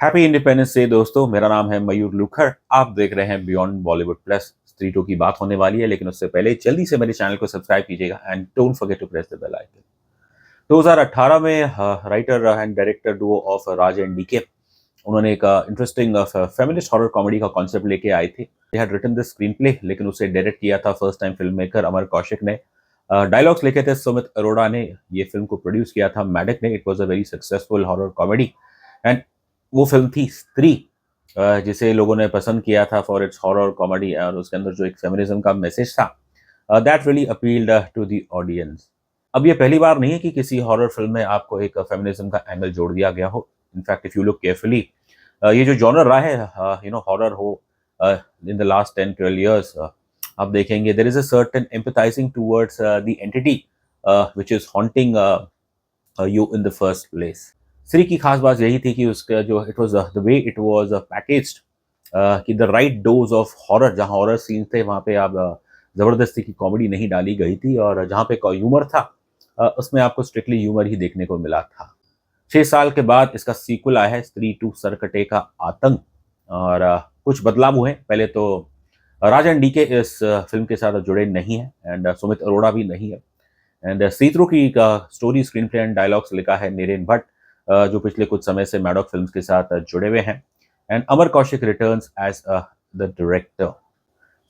Happy independence day दोस्तों। मेरा नाम है मयूर लुखर। आप देख रहे हैं बियॉन्ड बॉलीवुड प्लस। स्त्री टू की बात होने वाली है, लेकिन उससे पहले जल्दी से मेरे चैनल को सब्सक्राइब कीजिएगा and don't forget to press the bell icon. 2018 में writer and director duo of Raj and DK उन्होंने एक इंटरेस्टिंग फेमिनिस्ट हॉरर कॉमेडी का कॉन्सेप्ट लेके आए थे। They had written this screenplay, लेकिन उसे डायरेक्ट किया था first time film maker Amar Kaushik ने। डायलॉग्स लिखे थे सुमित अरोड़ा ने। ये फिल्म को प्रोड्यूस किया था मैडक ने। It was a very successful horror comedy and वो फिल्म थी स्त्री, जिसे लोगों ने पसंद किया था फॉर इट्स हॉरर कॉमेडी और उसके अंदर जो एक फेमिनिज्म का मैसेज था, that really appealed to the audience. अब ये पहली बार नहीं है कि किसी हॉरर फिल्म में आपको एक फेमिनिज्म का एंगल जोड़ दिया गया हो। In fact if you look carefully, ये जो जॉनर रहा है हॉरर हो इन द लास्ट 10-12 ईयर्स, आप देखेंगे there is a certain empathising towards the entity which is haunting you in the first place. Stree की खास बात यही थी कि उसका जो it was the way it was packaged, कि the right dose of horror, जहाँ हॉरर सीन थे वहाँ पे आप जबरदस्ती की कॉमेडी नहीं डाली गई थी, और जहाँ पे ह्यूमर था उसमें आपको स्ट्रिक्टली ह्यूमर ही देखने को मिला था। 6 साल के बाद इसका सीक्वल आया है, स्त्री टू सरकटे का आतंक। और कुछ बदलाव हुए। पहले तो राजन डी के इस फिल्म के साथ जुड़े नहीं है एंड सुमित अरोड़ा भी नहीं है। एंड सीथ्रू की story, screen play and dialogues लिखा है नीरेन भट्ट, जो पिछले कुछ समय से मैडॉक फिल्म्स के साथ जुड़े हुए हैं। And Amar Kaushik returns as the director.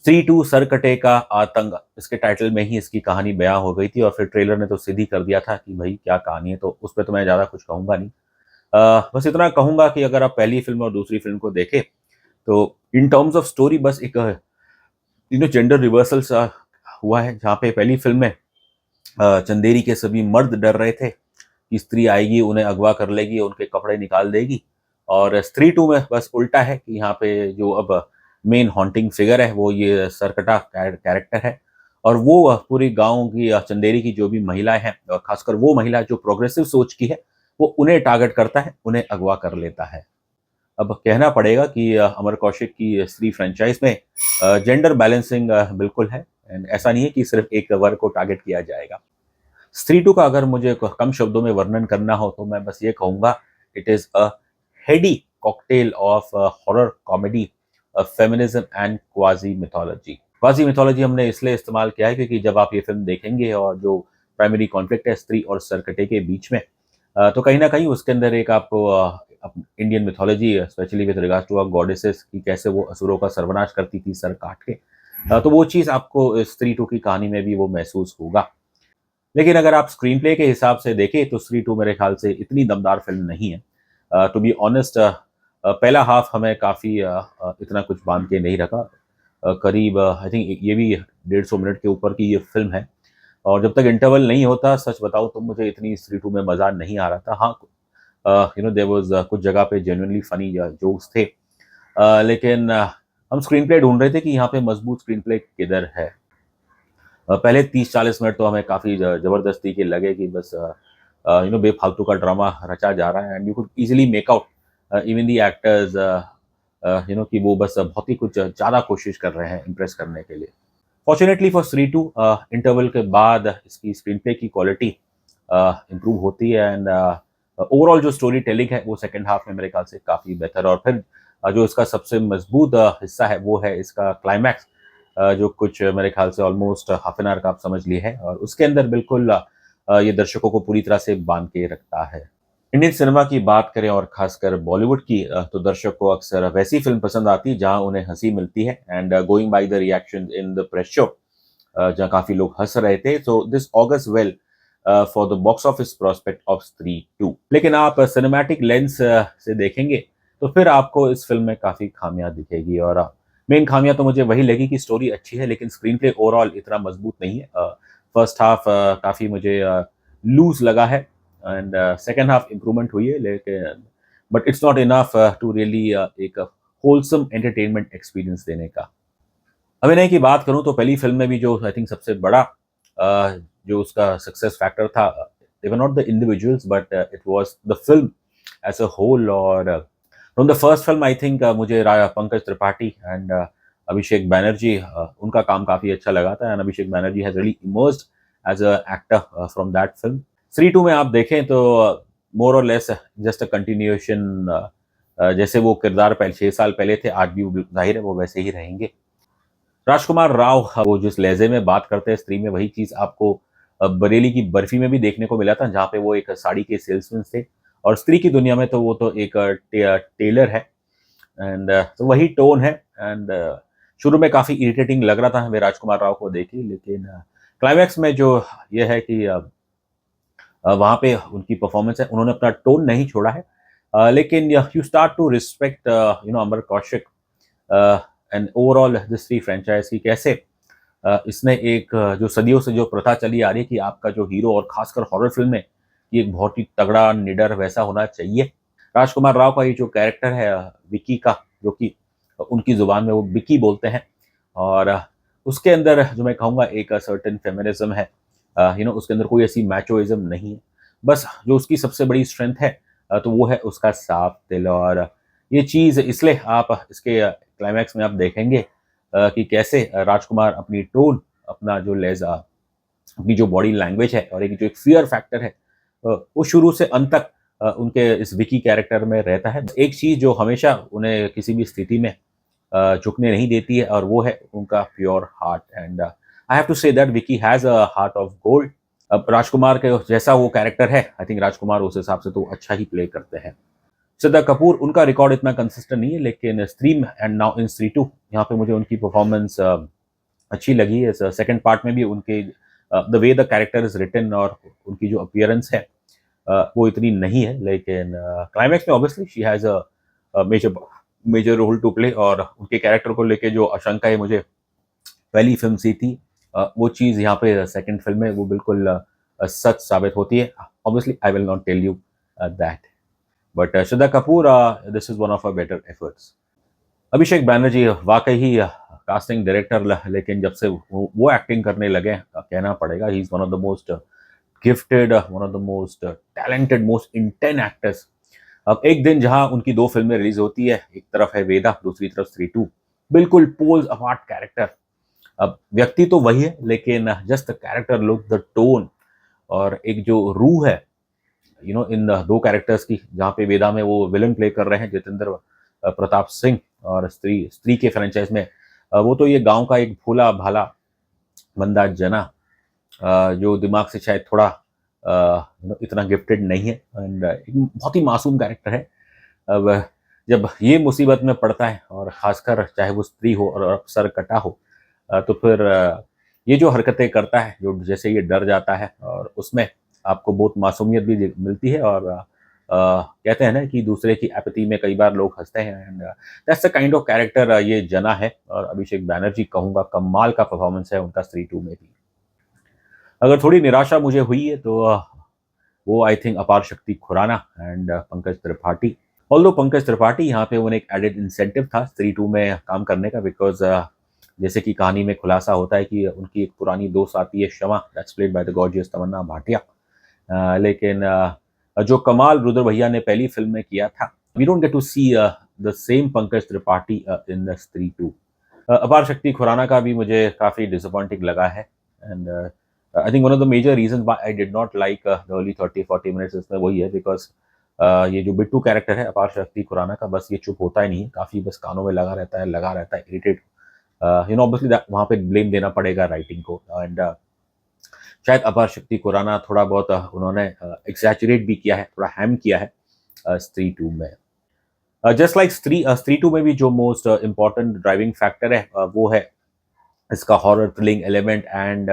सी टू सरकटे का आतंक, इसके टाइटल में ही इसकी कहानी बयां हो गई थी, और फिर ट्रेलर ने तो सीधी कर दिया था कि भाई क्या कहानी है, तो उस पर तो मैं ज़्यादा कुछ कहूँगा नहीं। बस इतना कहूँगा कि अगर आप पहली फिल्म और दूसरी फिल्म को देखें तो इन टर्म्स ऑफ स्टोरी बस एक जेंडर रिवर्सल सा हुआ है। जहाँ पे पहली फिल्म में चंदेरी के सभी मर्द डर रहे थे कि स्त्री आएगी, उन्हें अगवा कर लेगी, उनके कपड़े निकाल देगी। और स्त्री टू में बस उल्टा है कि यहाँ पे जो अब मेन हॉन्टिंग फिगर है वो ये सरकटा कैरेक्टर है, और वो पूरी गांव की चंदेरी की जो भी महिलाएं हैं, और खासकर वो महिला जो प्रोग्रेसिव सोच की है, वो उन्हें टारगेट करता है, उन्हें अगवा कर लेता है। अब कहना पड़ेगा कि अमर कौशिक की स्त्री फ्रेंचाइज में जेंडर बैलेंसिंग बिल्कुल है, एंड ऐसा नहीं है कि सिर्फ एक वर्ग को टारगेट किया जाएगा। स्त्री टू का अगर मुझे कम शब्दों में वर्णन करना हो तो मैं बस ये कहूँगा, it is a Heidi cocktail of horror comedy, feminism and quasi mythology. Quasi mythology हमने इसलिए इस्तेमाल किया है क्योंकि जब आप ये फिल्म देखेंगे और जो प्राइमरी कॉन्फ्लिक्ट है स्त्री और सरकटे के बीच में, तो कहीं ना कहीं उसके अंदर एक आपको Indian mythology, specially with regards to goddesses, की कैसे वो असुरों का सर्वनाश करती थी सर काट के, तो वो चीज़ आपको स्त्री टू की कहानी में भी वो महसूस होगा। लेकिन अगर आप स्क्रीन प्ले के हिसाब से देखें तो स्त्री टू मेरे ख्याल से इतनी दमदार फिल्म नहीं है। टू बी ऑनेस्ट, पहला हाफ हमें काफ़ी इतना कुछ बांध के नहीं रखा। करीब आई थिंक ये भी 150 मिनट के ऊपर की ये फिल्म है, और जब तक इंटरवल नहीं होता, सच बताऊँ तो मुझे इतनी स्त्री टू में मज़ा नहीं आ रहा था। हाँ, देयर वाज कुछ जगह पे जेन्युइनली फनी जोक्स थे, लेकिन हम स्क्रीन प्ले ढूंढ रहे थे कि यहाँ पे मजबूत स्क्रीन प्ले किधर है। पहले 30-40 मिनट तो हमें काफ़ी ज़बरदस्ती के लगे कि बस बेफालतू का ड्रामा रचा जा रहा है, and you could easily make out even the actors कि वो बस बहुत ही कुछ ज़्यादा कोशिश कर रहे हैं इम्प्रेस करने के लिए। फॉर्चुनेटली फॉर स्त्री टू, इंटरवल के बाद इसकी स्क्रीन प्ले की क्वालिटी इम्प्रूव होती है, एंड ओवरऑल जो स्टोरी टेलिंग है वो सेकेंड हाफ में मेरे ख्याल से काफ़ी बेहतर। और फिर जो इसका सबसे मजबूत हिस्सा है वो है इसका क्लाइमैक्स, जो कुछ मेरे ख्याल से ऑलमोस्ट हाफ एन आवर का आप समझ लिए है, और उसके अंदर बिल्कुल ये दर्शकों को पूरी तरह से बांध के रखता है। इंडियन सिनेमा की बात करें और खासकर बॉलीवुड की, तो दर्शक को अक्सर वैसी फिल्म पसंद आती है जहां उन्हें हंसी मिलती है, and going by the reaction in the press show, जहां काफी लोग हंस रहे थे, so this August well for the box office prospect of स्त्री टू। लेकिन आप सिनेमैटिक लेंस से देखेंगे तो फिर आपको इस फिल्म में काफी खामियां दिखेगी, और मेन खामियां तो मुझे वही लगी कि स्टोरी अच्छी है लेकिन स्क्रीन प्ले ओवरऑल इतना मजबूत नहीं है। फर्स्ट हाफ काफ़ी मुझे लूज लगा है, एंड सेकेंड हाफ इम्प्रूवमेंट हुई है, लेकिन but it's not enough to really एक होलसम एंटरटेनमेंट एक्सपीरियंस देने का। अभिनय की बात करूं तो पहली फिल्म में भी जो आई थिंक सबसे बड़ा जो उसका सक्सेस फैक्टर था, they were not the individuals but it was the film as a whole। और from the first film I think मुझे पंकज त्रिपाठी एंड अभिषेक बैनर्जी, उनका काम काफ़ी अच्छा लगा था, and Abhishek Banerjee has really immersed as a actor from that film. Stree two में आप देखें तो मोर और लेस जस्ट अ कंटिन्यूएशन जैसे वो किरदार पहले 6 साल पहले थे, आज भी वो जाहिर है वो वैसे ही रहेंगे। राजकुमार राव वो जिस लहजे में बात करते हैं स्त्री में, वही चीज़ आपको बरेली की बर्फी में भी देखने को मिला था, जहाँ पे वो एक साड़ी के सेल्समैन थे, और स्त्री की दुनिया में तो वो तो एक टेलर है। एंड तो वही टोन है। एंड शुरू में काफ़ी इरिटेटिंग लग रहा था हमें राजकुमार राव को देख के, लेकिन क्लाइमैक्स में जो ये है कि वहाँ पे उनकी परफॉर्मेंस है, उन्होंने अपना टोन नहीं छोड़ा है। लेकिन you start to respect Amar Kaushik and overall this three franchise की कैसे इसने एक जो सदियों से जो प्रथा चली आ रही है कि आपका जो हीरो, और खासकर हॉरर फिल्म में, ये एक बहुत ही तगड़ा निडर वैसा होना चाहिए। राजकुमार राव का ये जो कैरेक्टर है विकी का, जो कि उनकी जुबान में वो विकी बोलते हैं, और उसके अंदर जो मैं कहूँगा एक सर्टेन फेमिनिज्म है। उसके अंदर कोई ऐसी मैचोइज्म नहीं है। बस जो उसकी सबसे बड़ी स्ट्रेंथ है तो वो है उसका साफ दिल। और ये चीज़ इसलिए आप इसके क्लाइमैक्स में आप देखेंगे कि कैसे राजकुमार अपनी टोन, अपना जो लहजा, अपनी जो बॉडी लैंग्वेज है, और एक जो एक फियर फैक्टर है वो शुरू से अंत तक उनके इस विकी कैरेक्टर में रहता है। एक चीज़ जो हमेशा उन्हें किसी भी स्थिति में झुकने नहीं देती है, और वो है उनका pure heart. And I have to say that Vicky has a heart of gold. अब राजकुमार के जैसा वो कैरेक्टर है, आई थिंक राजकुमार उस हिसाब से तो अच्छा ही प्ले करते हैं। श्रद्धा कपूर, उनका रिकॉर्ड इतना कंसिस्टेंट नहीं है, लेकिन स्त्री एंड नाउ इन स्त्री टू, यहाँ पे मुझे उनकी परफॉर्मेंस अच्छी लगी है। सेकंड पार्ट में भी उनके the way the character is written और उनकी जो अपीयरेंस है वो इतनी नहीं है, लेकिन क्लाइमैक्स में obviously she has a major major role to play. और उनके कैरेक्टर को लेके जो आशंकाएं मुझे पहली फिल्म से थी, वो चीज़ यहाँ पे सेकंड फिल्म में वो बिल्कुल सच साबित होती है। Obviously I will not tell you that, but Shraddha Kapoor, this is one of a better efforts. Abhishek Banerjee वाकई ही कास्टिंग डायरेक्टर, लेकिन जब से वो एक्टिंग करने लगे, कहना पड़ेगा he is one of the most gifted, one of the most talented, most intense actors. अब एक दिन जहां उनकी दो फिल्में रिलीज होती है, एक तरफ है वेदा, दूसरी तरफ स्त्री टू, बिल्कुल पोल्स अपार्ट कैरेक्टर। अब व्यक्ति तो वही है, लेकिन just the character look, the tone, और एक जो रूह है इन दो कैरेक्टर्स की, जहाँ पे वेदा में वो विलन प्ले कर रहे हैं जितेंद्र प्रताप सिंह, और स्त्री स्त्री के फ्रेंचाइज में वो तो ये गांव का एक भोला भाला बंदा जना, जो दिमाग से शायद थोड़ा इतना गिफ्टेड नहीं है, एंड एक बहुत ही मासूम कैरेक्टर है। अब जब ये मुसीबत में पड़ता है, और खासकर चाहे वो स्त्री हो और सर कटा हो, तो फिर ये जो हरकतें करता है, जो जैसे ये डर जाता है, और उसमें आपको बहुत मासूमियत भी मिलती है। और कहते हैं ना कि दूसरे की एपैथी में कई बार लोग हंसते हैं, and that's the kind of character ये जना है। और अभिषेक बैनर्जी कहूँगा कमाल का परफॉर्मेंस है उनका स्त्री टू में भी। अगर थोड़ी निराशा मुझे हुई है तो वो आई थिंक अपार शक्ति खुराना एंड पंकज त्रिपाठी। ऑल्दो पंकज त्रिपाठी यहाँ पे उन्हें एक एडेड इंसेंटिव था स्त्री टू में काम करने का, बिकॉज जैसे कि कहानी में खुलासा होता है कि उनकी एक पुरानी दोस्त आती है Shama, that's played by the gorgeous Tamannaah Bhatia. लेकिन जो कमाल रुद्र भैया ने पहली फिल्म में किया था, we don't get to see the same Pankaj Tripathi in the Stree two. Aparshakti Khurana का भी मुझे काफ़ी डिसअपॉइंटिंग लगा है, and I think one of the major reason why I did not like the early 30-40 minutes इसमें वही है, बिकॉज ये जो बिट्टू कैरेक्टर है अपार शक्ति खुराना का, बस ये चुप होता ही नहीं है, काफ़ी बस कानों में लगा रहता है इरिटेट। ऑब्वियसली वहाँ पे ब्लेम देना पड़ेगा राइटिंग को, एंड शायद अपार शक्ति खुराना थोड़ा बहुत उन्होंने एक्सैचुरेट भी किया है, थोड़ा हैम किया है स्त्री टू में। जस्ट लाइक स्त्री टू में भी जो मोस्ट इम्पॉर्टेंट ड्राइविंग फैक्टर है वो है इसका horror thrilling element and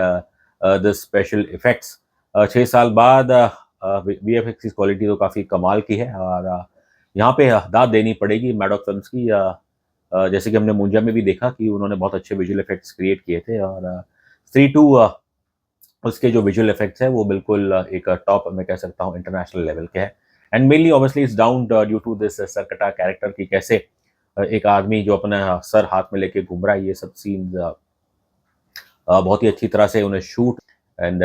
the special effects. 6 साल बाद VFX की क्वालिटी तो काफ़ी कमाल की है, और यहाँ पे दाद देनी पड़ेगी मैडॉक फिल्म्स की। जैसे कि हमने मुंजा में भी देखा कि उन्होंने बहुत अच्छे विजुअल इफेक्ट्स क्रिएट किए थे, और स्त्री टू उसके जो विजुअल इफेक्ट्स है वो बिल्कुल एक टॉप मैं कह सकता हूँ इंटरनेशनल लेवल के हैं। And mainly obviously it's down due to this Sarkata character की, कैसे एक आदमी जो अपना सर हाथ में लेके घूम रहा है, ये सब सीन्स बहुत ही अच्छी तरह से उन्हें शूट एंड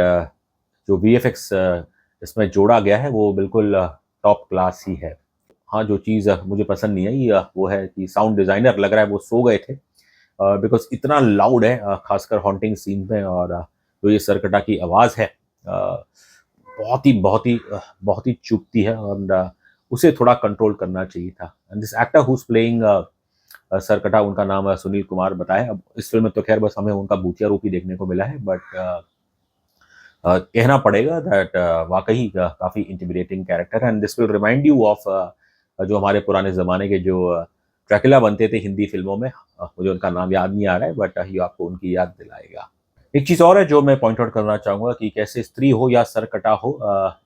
जो VFX इसमें जोड़ा गया है वो बिल्कुल टॉप क्लास ही है। हाँ, जो चीज़ मुझे पसंद नहीं आई वो है कि साउंड डिज़ाइनर लग रहा है वो सो गए थे, बिकॉज इतना लाउड है खासकर हॉन्टिंग सीन में, और जो ये सरकटा की आवाज़ है बहुत ही चुभती है, और उसे थोड़ा कंट्रोल करना चाहिए था। And this actor who is playing Sarkata, उनका नाम सुनील कुमार बताया। अब इस फिल्म में तो खैर बस हमें उनका भूतिया रूप ही देखने को मिला है, बट कहना पड़ेगा दैट वाकई काफ़ी इंटिमिडेटिंग कैरेक्टर है। And this will remind you of जो हमारे पुराने ज़माने के जो ड्रैकुला बनते थे हिंदी फिल्मों में। मुझे उनका नाम याद नहीं आ रहा है, बट ये आपको उनकी याद दिलाएगा। एक चीज़ और है जो मैं पॉइंट आउट करना चाहूँगा कि कैसे स्त्री हो या सरकटा हो,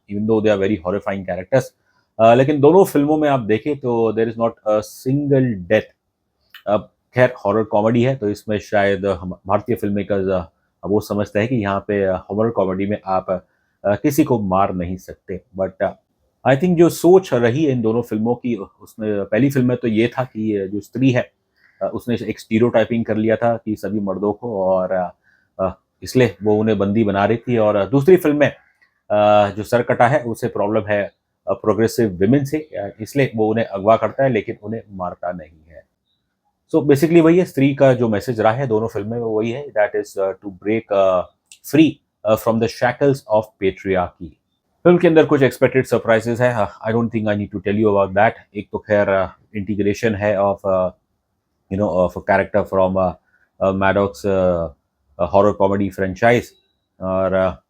even though they are very horrifying characters, लेकिन दोनों फिल्मों में आप देखें तो there is not a single death. अब खैर हॉरर कॉमेडी है तो इसमें शायद हम भारतीय फिल्म मेकर्स वो समझते हैं कि यहाँ पे हॉरर कॉमेडी में आप किसी को मार नहीं सकते, बट आई थिंक जो सोच रही है इन दोनों फिल्मों की, उसमें पहली फिल्म में तो ये था कि जो स्त्री है उसने एक स्टीरियोटाइपिंग कर लिया था कि सभी मर्दों को, और इसलिए वो उन्हें बंदी बना रही थी। और दूसरी फिल्म में जो सरकटा है उसे प्रॉब्लम है प्रोग्रेसिव विमेन से, इसलिए वो उन्हें अगवा करता है लेकिन उन्हें मारता नहीं है। सो बेसिकली वही है, स्त्री का जो मैसेज रहा है दोनों फिल्म में वो वही है, that is to break free from the shackles of patriarchy. Film के अंदर कुछ एक्सपेक्टेड सरप्राइजेस है, I don't think I need to tell you about that. एक तो खैर इंटीग्रेशन है of of a character from Maddock's horror comedy franchise, और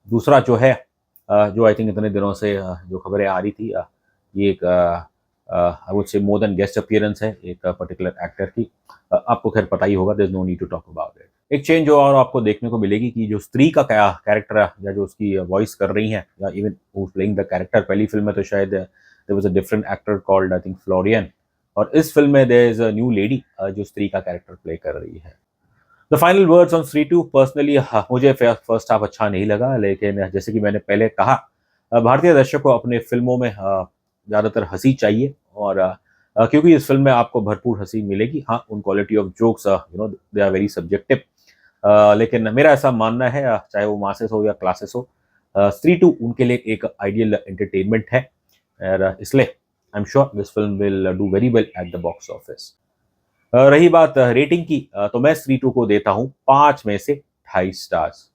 दूसरा जो है जो आई थिंक इतने दिनों से जो खबरें आ रही थी, ये एक I would say more than guest appearance है एक पर्टिकुलर एक्टर की। आपको खैर पता ही होगा, there is no need to talk about it. एक चेंज जो और आपको देखने को मिलेगी कि जो स्त्री का कैरेक्टर है या जो उसकी वॉइस कर रही हैं या even who playing the character, पहली फिल्म में तो शायद there was a different actor called I think Florian, और इस फिल्म में there is a new lady जो स्त्री का कैरेक्टर प्ले कर रही है। द फाइनल वर्ड्स ऑन स्त्री 2, पर्सनली मुझे फर्स्ट हाफ अच्छा नहीं लगा, लेकिन जैसे कि मैंने पहले कहा, भारतीय दर्शक को अपने फिल्मों में ज़्यादातर हंसी चाहिए, और क्योंकि इस फिल्म में आपको भरपूर हंसी मिलेगी। हाँ, उन quality of jokes they are very subjective, लेकिन मेरा ऐसा मानना है चाहे वो मासेस हो या क्लासेस हो, स्त्री 2 उनके लिए एक आइडियल एंटरटेनमेंट है, और इसलिए I am sure this film will do very well at the box office. रही बात रेटिंग की, तो मैं स्त्री 2 को देता हूँ 5 में से 2.5 स्टार्स।